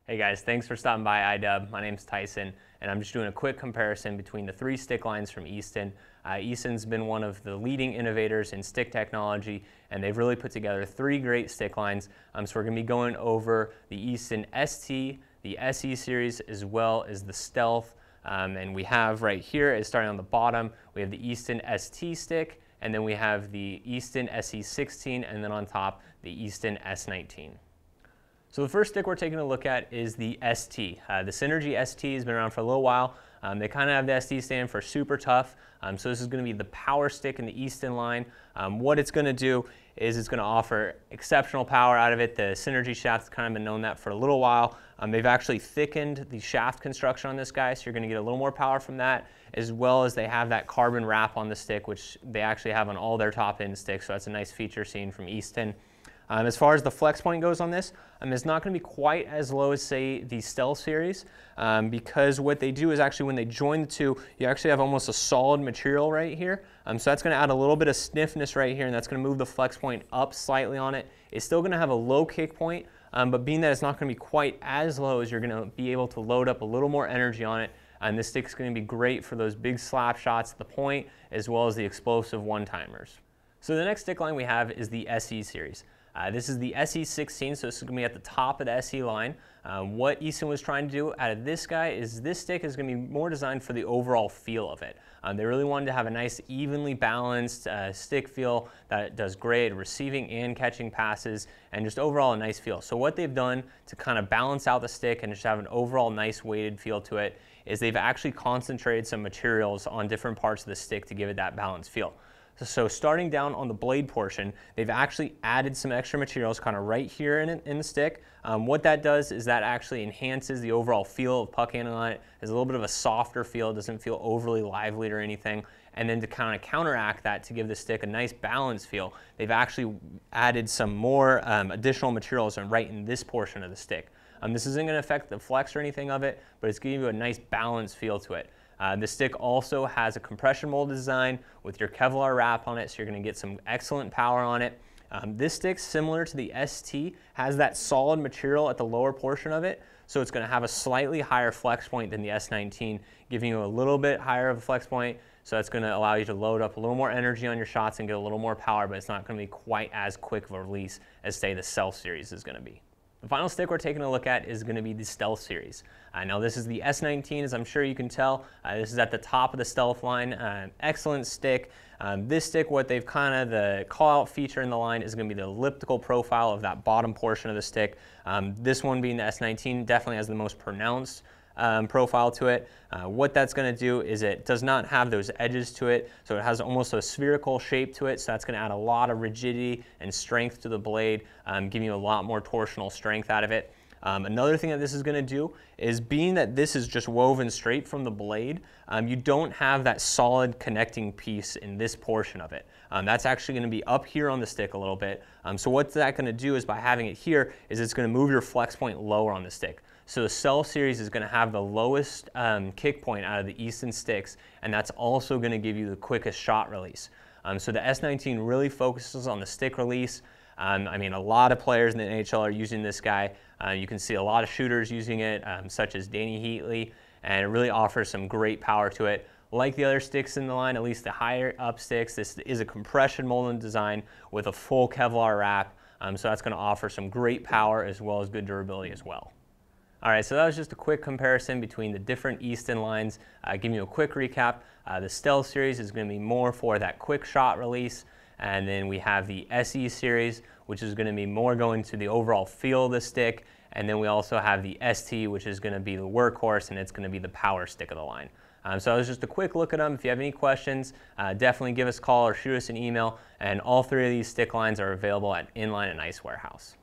Hey guys, thanks for stopping by iDub. My name's Tyson, and I'm just doing a quick comparison between the three stick lines from Easton. Easton's been one of the leading innovators in stick technology, and they've really put together three great stick lines. So we're going to be going over the Easton ST, the SE series, as well as the Stealth. And we have right here, starting on the bottom, we have the Easton ST stick, and then we have the Easton SE16, and then on top, the Easton S19. So the first stick we're taking a look at is the ST. The Synergy ST has been around for a little while. They kind of have the ST stand for super tough. So this is going to be the power stick in the Easton line. What it's going to do is it's going to offer exceptional power out of it. The Synergy shaft's kind of been known that for a little while. They've actually thickened the shaft construction on this guy, so you're going to get a little more power from that, as well as they have that carbon wrap on the stick, which they actually have on all their top end sticks. So that's a nice feature seen from Easton. As far as the flex point goes on this, it's not going to be quite as low as, say, the Stealth series, because what they do is actually when they join the two, you actually have almost a solid material right here. So that's going to add a little bit of stiffness right here, and that's going to move the flex point up slightly on it. It's still going to have a low kick point, but being that it's not going to be quite as low, as you're going to be able to load up a little more energy on it. And this stick's going to be great for those big slap shots at the point, as well as the explosive one-timers. So the next stick line we have is the SE series. This is the SE16, so this is going to be at the top of the SE line. What Easton was trying to do out of this guy is this stick is going to be more designed for the overall feel of it. They really wanted to have a nice evenly balanced stick feel that does great at receiving and catching passes, and just overall a nice feel. So what they've done to kind of balance out the stick and just have an overall nice weighted feel to it is they've actually concentrated some materials on different parts of the stick to give it that balanced feel. So starting down on the blade portion, they've actually added some extra materials kind of right here in the stick. What that does is that actually enhances the overall feel of puck handling on it. There's a little bit of a softer feel, it doesn't feel overly lively or anything. And then to kind of counteract that, to give the stick a nice balanced feel, they've actually added some more additional materials right in this portion of the stick. This isn't going to affect the flex or anything of it, but it's giving you a nice balanced feel to it. The stick also has a compression mold design with your Kevlar wrap on it, so you're going to get some excellent power on it. This stick, similar to the ST, has that solid material at the lower portion of it, so it's going to have a slightly higher flex point than the S19, giving you a little bit higher of a flex point, so that's going to allow you to load up a little more energy on your shots and get a little more power, but it's not going to be quite as quick of a release as, say, the Stealth series is going to be. The final stick we're taking a look at is going to be the Stealth series. Now this is the S19, as I'm sure you can tell. This is at the top of the Stealth line. Excellent stick. This stick, what they've the call-out feature in the line is going to be the elliptical profile of that bottom portion of the stick. This one being the S19 definitely has the most pronounced profile to it. What that's going to do is it does not have those edges to it, so it has almost a spherical shape to it, so that's going to add a lot of rigidity and strength to the blade, giving you a lot more torsional strength out of it. Another thing that this is going to do is, being that this is just woven straight from the blade, you don't have that solid connecting piece in this portion of it. That's actually going to be up here on the stick a little bit. So what's that going to do is, by having it here, is it's going to move your flex point lower on the stick. So the Stealth series is going to have the lowest kick point out of the Easton sticks, and that's also going to give you the quickest shot release. So the S19 really focuses on the stick release. A lot of players in the NHL are using this guy. You can see a lot of shooters using it, such as Danny Heatley, and it really offers some great power to it. Like the other sticks in the line, at least the higher up sticks, this is a compression molded design with a full Kevlar wrap, so that's going to offer some great power as well as good durability as well. Alright, so that was just a quick comparison between the different Easton lines. Giving you a quick recap, the Stealth series is going to be more for that quick shot release, and then we have the SE series, which is going to be more going to the overall feel of the stick, and then we also have the ST, which is going to be the workhorse, and it's going to be the power stick of the line. So that was just a quick look at them. If you have any questions, definitely give us a call or shoot us an email, and all three of these stick lines are available at Inline and Ice Warehouse.